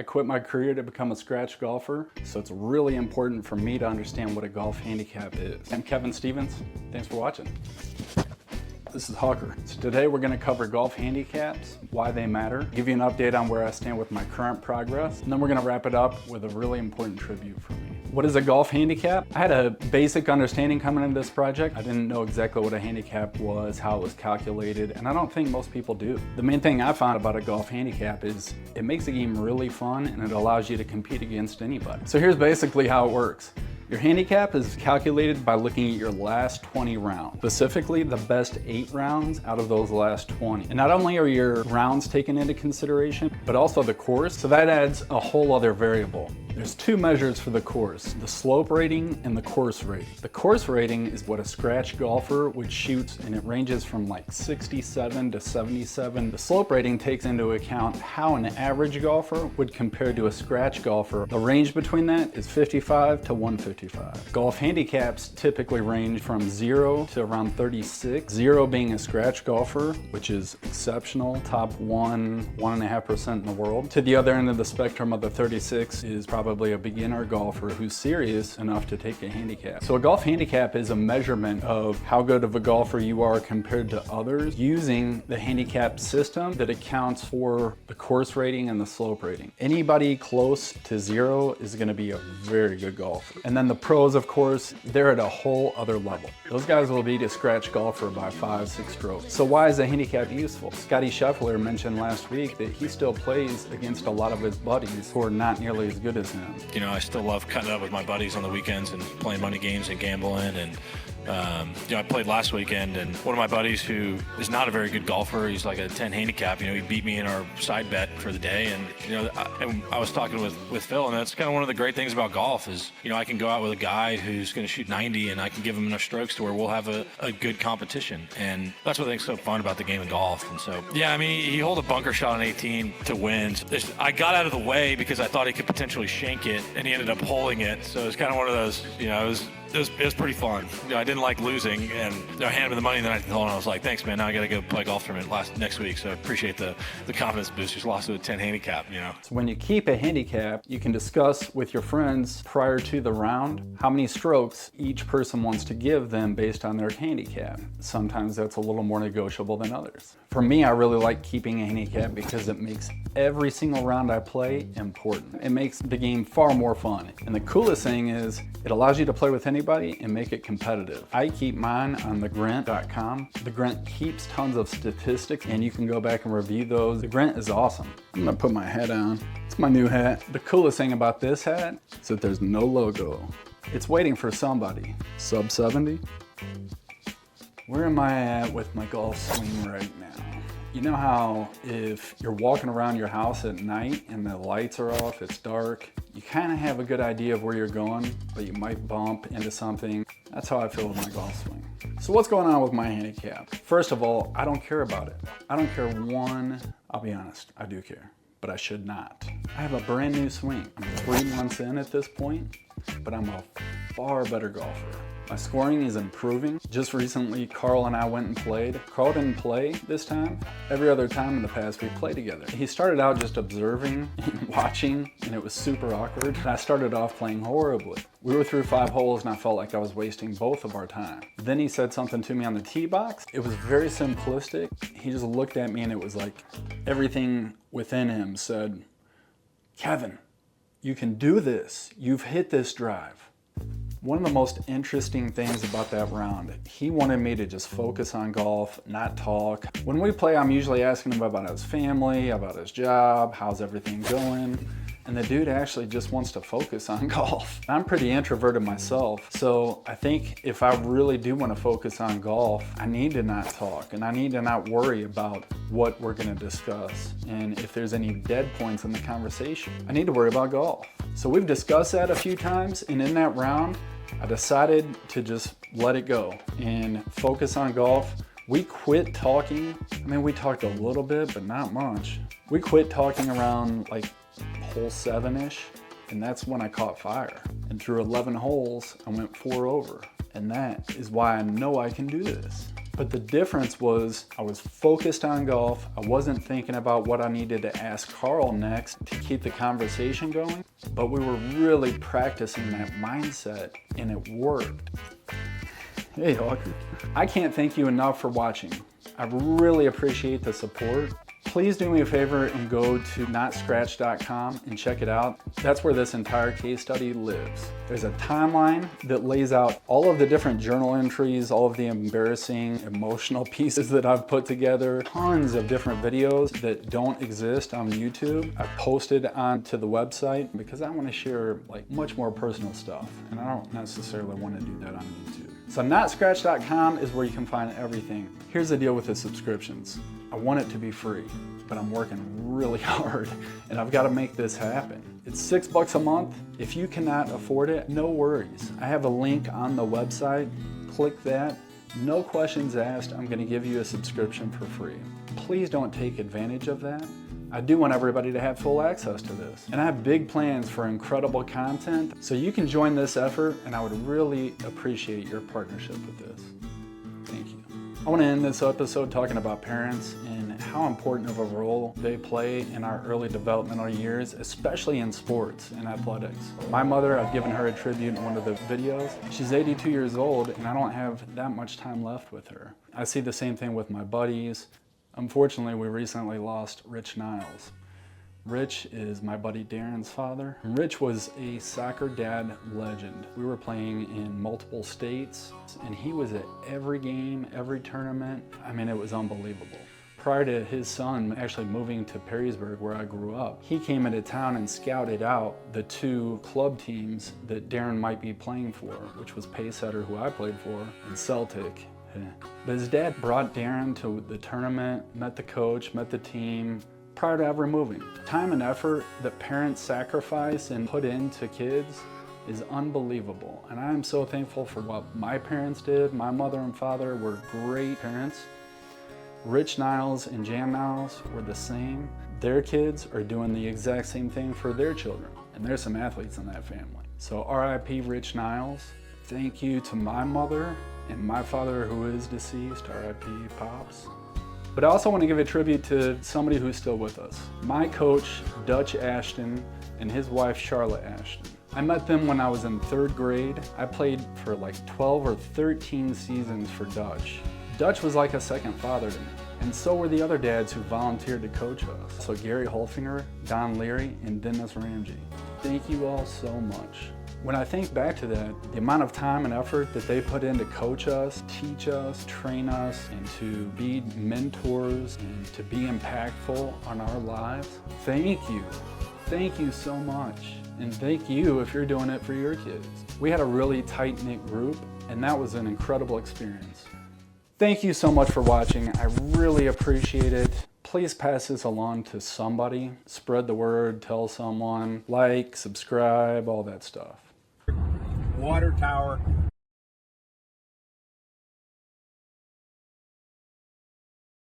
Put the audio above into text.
I quit my career to become a scratch golfer, so it's really important for me to understand what a golf handicap is. I'm Kevin Stevens. Thanks for watching. This is Hawker. So today we're going to cover golf handicaps, why they matter, give you an update on where I stand with my current progress, and then we're going to wrap it up with a really important tribute for me. What is a golf handicap? I had a basic understanding coming into this project. I didn't know exactly what a handicap was, how it was calculated, and I don't think most people do. The main thing I found about a golf handicap is it makes the game really fun and it allows you to compete against anybody. So here's basically how it works. Your handicap is calculated by looking at your last 20 rounds, specifically the best 8 rounds out of those last 20. And not only are your rounds taken into consideration, but also the course, so that adds a whole other variable. There's 2 measures for the course, the slope rating and the course rating. The course rating is what a scratch golfer would shoot, and it ranges from like 67 to 77. The slope rating takes into account how an average golfer would compare to a scratch golfer. The range between that is 55 to 155. Golf handicaps typically range from 0 to around 36. 0 being a scratch golfer, which is exceptional, top 1.5% in the world. To the other end of the spectrum of the 36 is probably a beginner golfer who's serious enough to take a handicap. So a golf handicap is a measurement of how good of a golfer you are compared to others using the handicap system that accounts for the course rating and the slope rating. Anybody close to 0 is going to be a very good golfer. And then the pros, of course, they're at a whole other level. Those guys will beat a scratch golfer by 5-6 strokes. So why is a handicap useful? Scotty Scheffler mentioned last week that he still plays against a lot of his buddies who are not nearly as good as him. You know, I still love cutting up with my buddies on the weekends and playing money games and gambling. And you know, I played last weekend, and one of my buddies who is not a very good golfer, he's like a 10 handicap, you know, he beat me in our side bet for the day. And, you know, I was talking with Phil, and that's kind of one of the great things about golf is, you know, I can go out with a guy who's going to shoot 90 and I can give him enough strokes to where we'll have a good competition. And that's what I think is so fun about the game of golf. And so, yeah, I mean, he holed a bunker shot on 18 to win. I got out of the way because I thought he could potentially shank it, and he ended up holding it. So it was kind of one of those, you know, it was pretty fun. You know, I didn't like losing, and I handed me the money, and then I told him, I was like, thanks, man, now I got to go play golf tournament next week. So I appreciate the confidence boost. Just lost to a 10 handicap, you know. So when you keep a handicap, you can discuss with your friends prior to the round how many strokes each person wants to give them based on their handicap. Sometimes that's a little more negotiable than others. For me, I really like keeping a handicap because it makes every single round I play important. It makes the game far more fun. And the coolest thing is it allows you to play with anybody and make it competitive. I keep mine on thegrint.com. The Grint keeps tons of statistics and you can go back and review those. The Grint is awesome. I'm gonna put my hat on. It's my new hat. The coolest thing about this hat is that there's no logo. It's waiting for somebody. Sub 70? Where am I at with my golf swing right now? You know how if you're walking around your house at night and the lights are off, it's dark, you kind of have a good idea of where you're going, but you might bump into something. That's how I feel with my golf swing. So what's going on with my handicap? First of all, I don't care about it. I don't care one, I'll be honest, I do care, but I should not. I have a brand new swing. I'm 3 months in at this point, but I'm a far better golfer. My scoring is improving. Just recently, Carl and I went and played. Carl didn't play this time. Every other time in the past, we played together. He started out just observing and watching, and it was super awkward. And I started off playing horribly. We were through 5 holes, and I felt like I was wasting both of our time. Then he said something to me on the tee box. It was very simplistic. He just looked at me, and it was like everything within him said, "Kevin, you can do this. You've hit this drive." One of the most interesting things about that round, he wanted me to just focus on golf, not talk. When we play, I'm usually asking him about his family, about his job, how's everything going. And the dude actually just wants to focus on golf. I'm pretty introverted myself, so I think if I really do want to focus on golf, I need to not talk and I need to not worry about what we're going to discuss. And if there's any dead points in the conversation, I need to worry about golf. So we've discussed that a few times, and in that round, I decided to just let it go and focus on golf. We quit talking. I mean, we talked a little bit, but not much. We quit talking around like hole 7-ish, and that's when I caught fire. And through 11 holes, I went 4 over. And that is why I know I can do this. But the difference was I was focused on golf. I wasn't thinking about what I needed to ask Carl next to keep the conversation going, but we were really practicing that mindset and it worked. Hey, Hawker. I can't thank you enough for watching. I really appreciate the support. Please do me a favor and go to notscratch.com and check it out. That's where this entire case study lives. There's a timeline that lays out all of the different journal entries, all of the embarrassing, emotional pieces that I've put together, tons of different videos that don't exist on YouTube. I've posted onto the website because I want to share like much more personal stuff, and I don't necessarily want to do that on YouTube. So notscratch.com is where you can find everything. Here's the deal with the subscriptions. I want it to be free, but I'm working really hard and I've got to make this happen. It's $6 a month. If you cannot afford it, no worries. I have a link on the website. Click that. No questions asked. I'm going to give you a subscription for free. Please don't take advantage of that. I do want everybody to have full access to this. And I have big plans for incredible content, so you can join this effort, and I would really appreciate your partnership with this. Thank you. I want to end this episode talking about parents and how important of a role they play in our early developmental years, especially in sports and athletics. My mother, I've given her a tribute in one of the videos. She's 82 years old, and I don't have that much time left with her. I see the same thing with my buddies. Unfortunately, we recently lost Rich Niles. Rich is my buddy Darren's father. Rich was a soccer dad legend. We were playing in multiple states, and he was at every game, every tournament. I mean, it was unbelievable. Prior to his son actually moving to Perrysburg, where I grew up, he came into town and scouted out the two club teams that Darren might be playing for, which was Pacesetter, who I played for, and Celtic. But his dad brought Darren to the tournament, met the coach, met the team, prior to ever moving. Time and effort that parents sacrifice and put into kids is unbelievable. And I am so thankful for what my parents did. My mother and father were great parents. Rich Niles and Jan Niles were the same. Their kids are doing the exact same thing for their children. And there's some athletes in that family. So RIP Rich Niles. Thank you to my mother and my father, who is deceased, RIP Pops. But I also want to give a tribute to somebody who's still with us. My coach, Dutch Ashton, and his wife, Charlotte Ashton. I met them when I was in 3rd grade. I played for like 12 or 13 seasons for Dutch. Dutch was like a second father to me, and so were the other dads who volunteered to coach us. So Gary Holfinger, Don Leary, and Dennis Ramsey. Thank you all so much. When I think back to that, the amount of time and effort that they put in to coach us, teach us, train us, and to be mentors and to be impactful on our lives, thank you. Thank you so much. And thank you if you're doing it for your kids. We had a really tight-knit group, and that was an incredible experience. Thank you so much for watching. I really appreciate it. Please pass this along to somebody. Spread the word, tell someone, like, subscribe, all that stuff. Water tower